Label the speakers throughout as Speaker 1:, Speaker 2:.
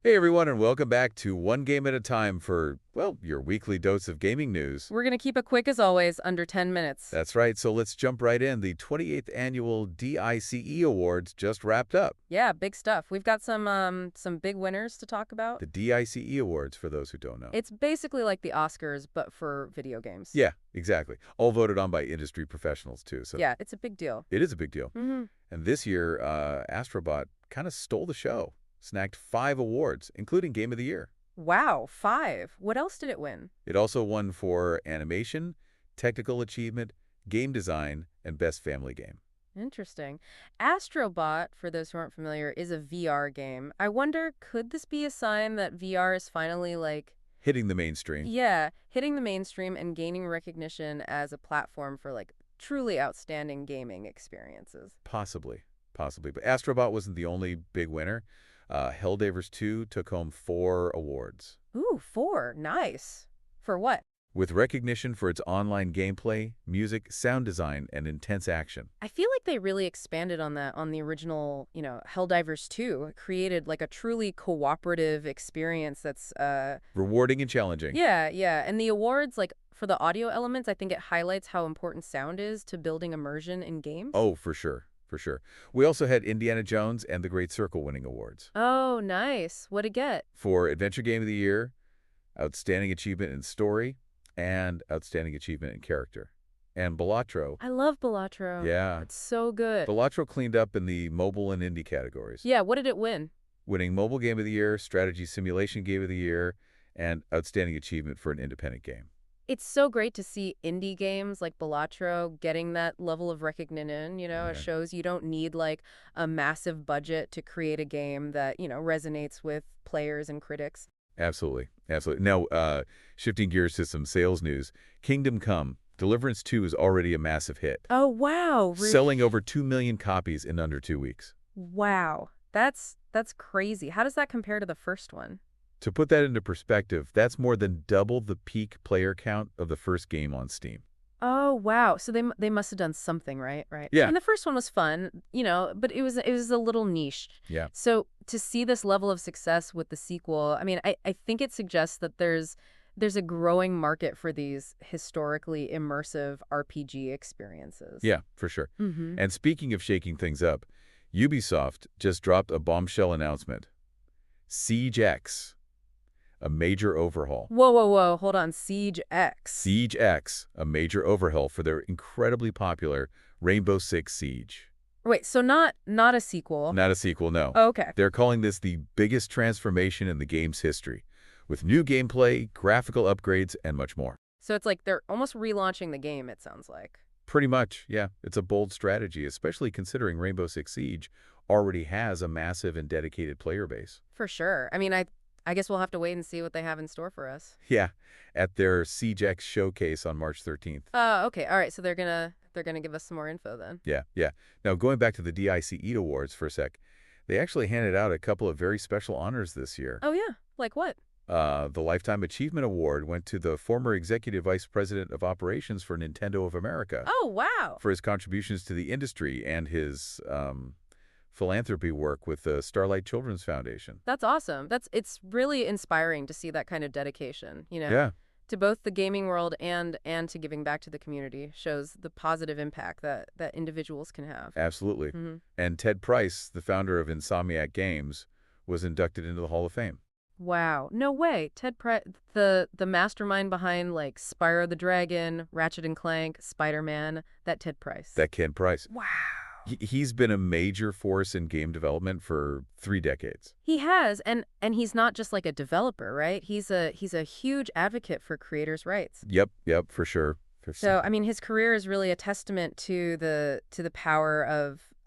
Speaker 1: Hey everyone, and welcome back to One Game at a Time for, well, your weekly dose of gaming news.
Speaker 2: We're going to keep it quick as always, under 10 minutes.
Speaker 1: That's right, so let's jump right in. The 28th Annual DICE Awards just wrapped up.
Speaker 2: Yeah, big stuff. We've got some big winners to talk about.
Speaker 1: The DICE Awards, for those who don't know.
Speaker 2: It's basically like the Oscars, but for video games.
Speaker 1: Yeah, exactly. All voted on by industry professionals, too. So
Speaker 2: Yeah, it's a big deal.
Speaker 1: it is a big deal.
Speaker 2: Mm-hmm.
Speaker 1: And this year, Astro Bot kind of stole the show. Snagged 5 awards, including Game of the Year.
Speaker 2: Wow, 5. What else did it win?
Speaker 1: It also won for animation, technical achievement, game design, and best family game.
Speaker 2: Interesting. Astro Bot, for those who aren't familiar, is a VR game. I wonder, could this be a sign that VR is finally
Speaker 1: Hitting the mainstream.
Speaker 2: yeah, hitting the mainstream and gaining recognition as a platform for truly outstanding gaming experiences?
Speaker 1: Possibly. Possibly. But Astro Bot wasn't the only big winner. Helldivers 2 took home 4 awards,
Speaker 2: Ooh, 4. Nice. For what?
Speaker 1: with recognition for its online gameplay, music, sound design, and intense action.
Speaker 2: I feel like they really expanded on that on the original, Helldivers 2. It created a truly cooperative experience that's
Speaker 1: Rewarding and challenging.
Speaker 2: yeah, yeah. And the awards for the audio elements, I think it highlights how important sound is to building immersion in games.
Speaker 1: Oh, for sure. For sure. We also had Indiana Jones and the Great Circle winning awards.
Speaker 2: Oh, nice. What'd it get?
Speaker 1: For Adventure Game of the Year, Outstanding Achievement in Story, and Outstanding Achievement in Character. And Balatro.
Speaker 2: I love Balatro.
Speaker 1: Yeah.
Speaker 2: It's so good.
Speaker 1: Balatro cleaned up in the mobile and indie categories.
Speaker 2: Yeah, what did it win?
Speaker 1: Winning Mobile Game of the Year, Strategy Simulation Game of the Year, and Outstanding Achievement for an Independent Game.
Speaker 2: It's so great to see indie games like Balatro getting that level of recognition. It
Speaker 1: Right.
Speaker 2: shows you don't need a massive budget to create a game that, resonates with players and critics.
Speaker 1: Absolutely. Absolutely. Now, shifting gears to some sales news. Kingdom Come, Deliverance 2 is already a massive hit,
Speaker 2: Oh, wow.
Speaker 1: selling over 2 million copies in under 2 weeks.
Speaker 2: Wow. That's crazy. How does that compare to the first one?
Speaker 1: To put that into perspective, that's more than double the peak player count of the first game on Steam.
Speaker 2: Oh, wow. So they must have done something, right? Right.
Speaker 1: Yeah.
Speaker 2: And the first one was fun, but it was a little niche.
Speaker 1: Yeah.
Speaker 2: So to see this level of success with the sequel, I mean, I think it suggests that there's a growing market for these historically immersive RPG experiences.
Speaker 1: Yeah, for sure.
Speaker 2: Mm-hmm.
Speaker 1: And speaking of shaking things up, Ubisoft just dropped a bombshell announcement. Siege X, a major overhaul.
Speaker 2: Whoa, whoa, whoa. Hold on. Siege X.
Speaker 1: Siege X, a major overhaul for their incredibly popular Rainbow Six Siege.
Speaker 2: Wait, so not a sequel.
Speaker 1: Not a sequel, no.
Speaker 2: Oh, okay.
Speaker 1: They're calling this the biggest transformation in the game's history, with new gameplay, graphical upgrades, and much more.
Speaker 2: So it's like they're almost relaunching the game, it sounds like.
Speaker 1: Pretty much, yeah. It's a bold strategy, especially considering Rainbow Six Siege already has a massive and dedicated player base.
Speaker 2: For sure. I mean, I guess we'll have to wait and see what they have in store for us.
Speaker 1: Yeah, at their Siege X showcase on March 13th.
Speaker 2: Okay. All right. So they're gonna give us some more info then.
Speaker 1: Yeah, yeah. Now, going back to the DICE Awards for a sec, they actually handed out a couple of very special honors this year.
Speaker 2: Oh yeah. Like what?
Speaker 1: The Lifetime Achievement Award went to the former Executive Vice President of Operations for Nintendo of America
Speaker 2: Oh wow.
Speaker 1: for his contributions to the industry and his philanthropy work with the Starlight Children's Foundation.
Speaker 2: That's awesome. It's really inspiring to see that kind of dedication,
Speaker 1: Yeah,
Speaker 2: to both the gaming world and to giving back to the community. Shows the positive impact that individuals can have.
Speaker 1: absolutely.
Speaker 2: Hmm.
Speaker 1: And Ted Price, the founder of Insomniac Games, was inducted into the Hall of Fame.
Speaker 2: Wow. No way. Ted Price, the mastermind behind Spyro the Dragon, Ratchet and Clank, Spider-Man, that Ted Price.
Speaker 1: That Ken Price.
Speaker 2: Wow.
Speaker 1: He's been a major force in game development for 3 decades.
Speaker 2: He has, and he's not just a developer, right? He's a huge advocate for creators' rights.
Speaker 1: Yep, for sure.
Speaker 2: So, I mean, his career is really a testament to the power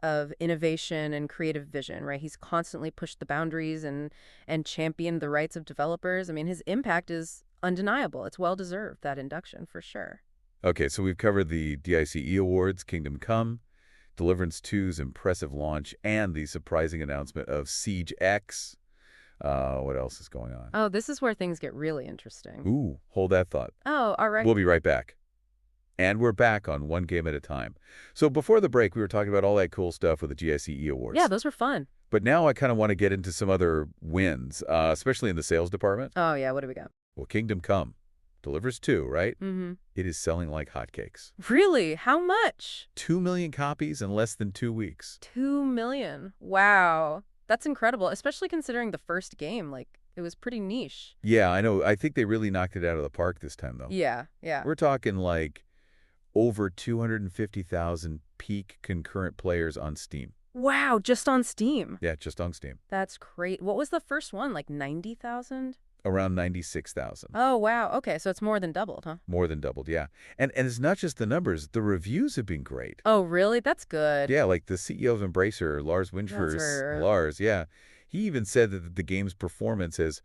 Speaker 2: of innovation and creative vision, right? He's constantly pushed the boundaries and championed the rights of developers. I mean, his impact is undeniable. It's well deserved, that induction, for sure.
Speaker 1: Okay, so we've covered the DICE Awards, Kingdom Come, Deliverance 2's impressive launch, and the surprising announcement of Siege X. What else is going on?
Speaker 2: Oh, this is where things get really interesting.
Speaker 1: Ooh, hold that thought.
Speaker 2: Oh, all right.
Speaker 1: We'll be right back. And we're back on One Game at a Time. So before the break, we were talking about all that cool stuff with the GICE Awards.
Speaker 2: Yeah, those were fun.
Speaker 1: But now I kind of want to get into some other wins, especially in the sales department.
Speaker 2: Oh, yeah, what do we got?
Speaker 1: Well, Kingdom Come delivers 2, right?
Speaker 2: Mm-hmm.
Speaker 1: It is selling like hotcakes.
Speaker 2: Really? How much?
Speaker 1: 2 million copies in less than 2 weeks.
Speaker 2: 2 million. Wow. That's incredible, especially considering the first game. Like, it was pretty niche.
Speaker 1: Yeah, I know. I think they really knocked it out of the park this time, though.
Speaker 2: Yeah, yeah.
Speaker 1: We're talking like over 250,000 peak concurrent players on Steam.
Speaker 2: Wow, just on Steam.
Speaker 1: Yeah, just on Steam.
Speaker 2: That's great. What was the first one? Like 90,000?
Speaker 1: Around 96,000.
Speaker 2: Oh, wow. Okay, so it's more than doubled, huh?
Speaker 1: More than doubled, yeah. And it's not just the numbers. The reviews have been great.
Speaker 2: Oh, really? That's good.
Speaker 1: Yeah, like the CEO of Embracer, Lars Windfors. Lars, yeah. He even said that the game's performance has,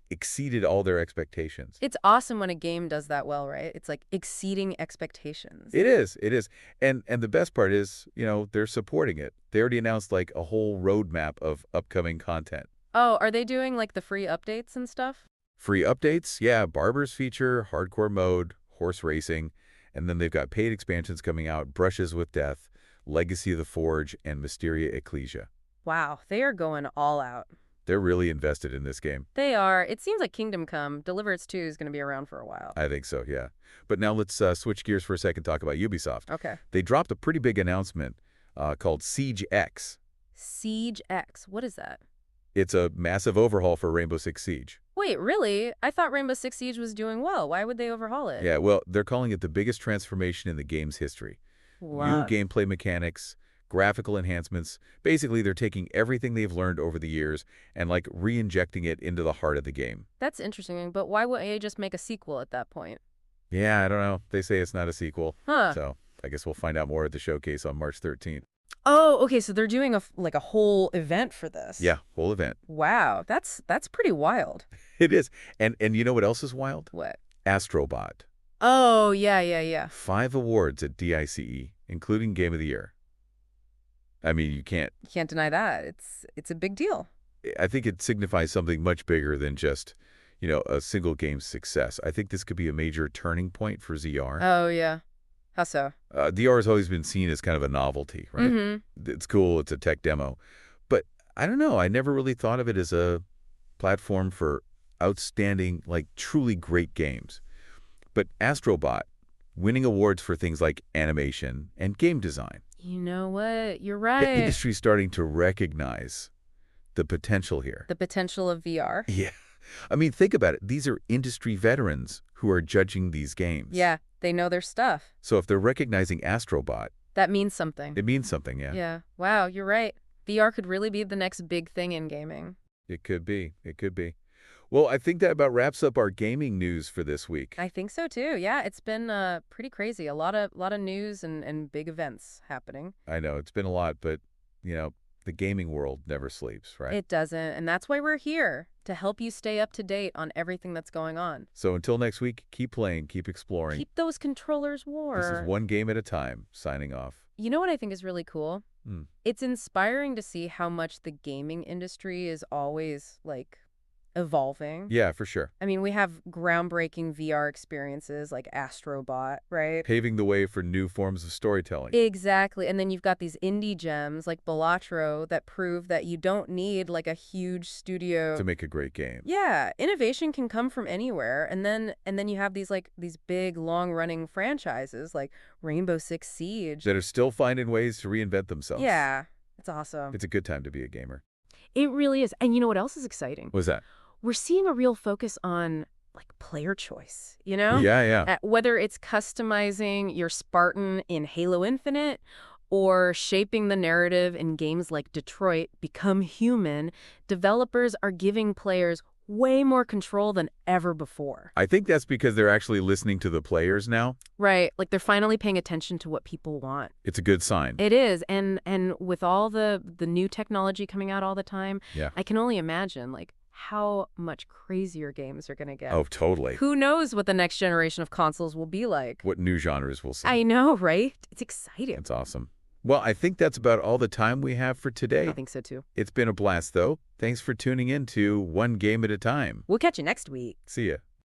Speaker 1: exceeded all their expectations.
Speaker 2: It's awesome when a game does that well, right? It's like exceeding expectations.
Speaker 1: It is. It is. And the best part is, they're supporting it. They already announced like a whole roadmap of upcoming content.
Speaker 2: Oh, are they doing like the free updates and stuff?
Speaker 1: Free updates? Yeah, Barber's feature, hardcore mode, horse racing, and then they've got paid expansions coming out, Brushes with Death, Legacy of the Forge, and Mysteria Ecclesia.
Speaker 2: Wow, they are going all out.
Speaker 1: They're really invested in this game.
Speaker 2: They are. It seems like Kingdom Come, Deliverance 2 is going to be around for a while.
Speaker 1: I think so, yeah. But now let's switch gears for a second, talk about Ubisoft.
Speaker 2: Okay.
Speaker 1: They dropped a pretty big announcement called Siege X.
Speaker 2: Siege X. What is that?
Speaker 1: It's a massive overhaul for Rainbow Six Siege.
Speaker 2: Wait, really? I thought Rainbow Six Siege was doing well. Why would they overhaul it?
Speaker 1: Yeah, well, they're calling it the biggest transformation in the game's history.
Speaker 2: Wow.
Speaker 1: New gameplay mechanics, graphical enhancements. Basically, they're taking everything they've learned over the years and like re-injecting it into the heart of the game.
Speaker 2: That's interesting, but why wouldn't they just make a sequel at that point?
Speaker 1: Yeah, I don't know. They say it's not a sequel.
Speaker 2: Huh.
Speaker 1: So I guess we'll find out more at the showcase on March 13th.
Speaker 2: Oh, okay, so they're doing a whole event for this.
Speaker 1: Yeah, whole event.
Speaker 2: Wow, that's pretty wild.
Speaker 1: It is. And you know what else is wild?
Speaker 2: What?
Speaker 1: Astro Bot.
Speaker 2: Oh, yeah.
Speaker 1: 5 awards at DICE, including Game of the Year. I mean, you can't
Speaker 2: deny that. It's a big deal.
Speaker 1: I think it signifies something much bigger than just, a single game's success. I think this could be a major turning point for ZR.
Speaker 2: Oh, yeah. How so?
Speaker 1: VR has always been seen as kind of a novelty, right?
Speaker 2: Mm-hmm.
Speaker 1: It's cool. It's a tech demo. But I don't know. I never really thought of it as a platform for outstanding, like truly great games. But Astro Bot, winning awards for things like animation and game design.
Speaker 2: You know what? You're
Speaker 1: The
Speaker 2: right.
Speaker 1: industry's starting to recognize the potential here.
Speaker 2: The potential of VR.
Speaker 1: Yeah. I mean, think about it. These are industry veterans who are judging these games.
Speaker 2: Yeah, they know their stuff.
Speaker 1: So if they're recognizing Astro Bot,
Speaker 2: That means something.
Speaker 1: it means something, yeah.
Speaker 2: Yeah. Wow, you're right. VR could really be the next big thing in gaming.
Speaker 1: It could be. It could be. Well, I think that about wraps up our gaming news for this week.
Speaker 2: I think so too. Yeah, it's been pretty crazy. A lot of news and big events happening.
Speaker 1: I know it's been a lot, but, the gaming world never sleeps, right?
Speaker 2: It doesn't, and that's why we're here, to help you stay up to date on everything that's going on.
Speaker 1: So until next week, keep playing, keep exploring.
Speaker 2: Keep those controllers warm.
Speaker 1: This is one game at a time, signing off.
Speaker 2: You know what I think is really cool? It's inspiring to see how much the gaming industry is always, evolving.
Speaker 1: Yeah, for sure.
Speaker 2: I mean, we have groundbreaking VR experiences like Astro Bot, right?
Speaker 1: Paving the way for new forms of storytelling.
Speaker 2: Exactly. And then you've got these indie gems like Balatro that prove that you don't need a huge studio
Speaker 1: To make a great game.
Speaker 2: Yeah, innovation can come from anywhere. And then you have these big long-running franchises like Rainbow Six Siege.
Speaker 1: That are still finding ways to reinvent themselves.
Speaker 2: Yeah, it's awesome.
Speaker 1: It's a good time to be a gamer.
Speaker 2: It really is. And you know what else is exciting?
Speaker 1: What's that?
Speaker 2: We're seeing a real focus on player choice, you know?
Speaker 1: Yeah.
Speaker 2: Whether it's customizing your Spartan in Halo Infinite or shaping the narrative in games like Detroit Become Human, developers are giving players way more control than ever before.
Speaker 1: I think that's because they're actually listening to the players now.
Speaker 2: Right, they're finally paying attention to what people want.
Speaker 1: It's a good sign.
Speaker 2: It is, and with all the new technology coming out all the time,
Speaker 1: Yeah.
Speaker 2: I can only imagine how much crazier games are going to get.
Speaker 1: Oh, totally.
Speaker 2: Who knows what the next generation of consoles will be like?
Speaker 1: What new genres we'll see.
Speaker 2: I know, right? It's exciting.
Speaker 1: That's awesome. Well, I think that's about all the time we have for today.
Speaker 2: I think so too.
Speaker 1: It's been a blast, though. Thanks for tuning in to One Game at a Time.
Speaker 2: We'll catch you next week.
Speaker 1: See ya.